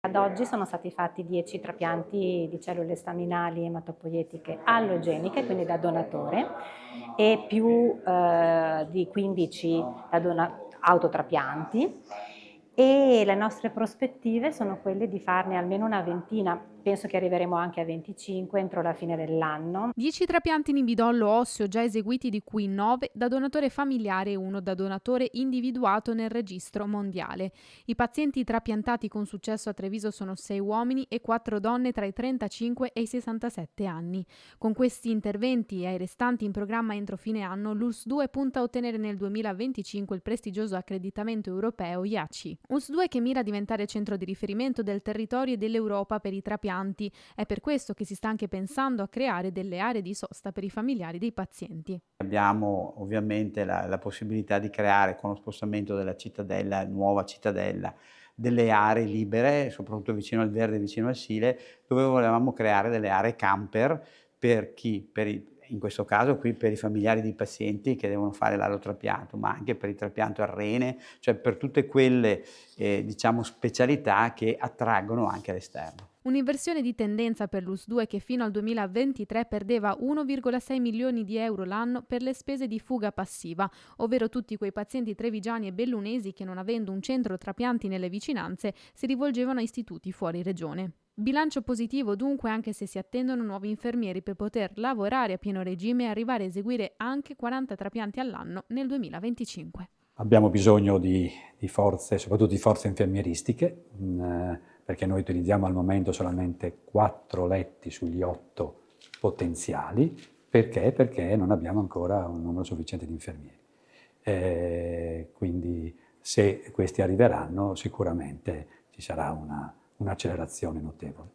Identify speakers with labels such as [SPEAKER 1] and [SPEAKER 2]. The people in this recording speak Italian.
[SPEAKER 1] Ad oggi sono stati fatti 10 trapianti di cellule staminali ematopoietiche allogeniche, quindi da donatore, e più di 15 autotrapianti, e le nostre prospettive sono quelle di farne almeno una ventina. Penso che arriveremo anche a 25 entro la fine dell'anno.
[SPEAKER 2] 10 trapianti in midollo osseo già eseguiti, di cui 9 da donatore familiare e 1 da donatore individuato nel registro mondiale. I pazienti trapiantati con successo a Treviso sono 6 uomini e 4 donne tra i 35 e i 67 anni. Con questi interventi e ai restanti in programma entro fine anno, l'ULSS-2 punta a ottenere nel 2025 il prestigioso accreditamento europeo IACI. ULSS-2 che mira a diventare centro di riferimento del territorio e dell'Europa per i trapianti. È per questo che si sta anche pensando a creare delle aree di sosta per i familiari dei pazienti.
[SPEAKER 3] Abbiamo ovviamente la possibilità di creare, con lo spostamento della cittadella, nuova cittadella, delle aree libere, soprattutto vicino al Verde, vicino al Sile, dove volevamo creare delle aree camper per chi? In questo caso qui per i familiari dei pazienti che devono fare l'allotrapianto, ma anche per il trapianto al rene, cioè per tutte quelle diciamo specialità che attraggono anche all'esterno.
[SPEAKER 2] Un'inversione di tendenza per l'ULSS-2 che fino al 2023 perdeva 1,6 milioni di euro l'anno per le spese di fuga passiva, ovvero tutti quei pazienti trevigiani e bellunesi che, non avendo un centro trapianti nelle vicinanze, si rivolgevano a istituti fuori regione. Bilancio positivo dunque, anche se si attendono nuovi infermieri per poter lavorare a pieno regime e arrivare a eseguire anche 40 trapianti all'anno nel 2025.
[SPEAKER 4] Abbiamo bisogno di forze, soprattutto di forze infermieristiche, perché noi utilizziamo al momento solamente 4 letti sugli 8 potenziali. Perché? Perché non abbiamo ancora un numero sufficiente di infermieri. Quindi se questi arriveranno sicuramente ci sarà un'accelerazione notevole.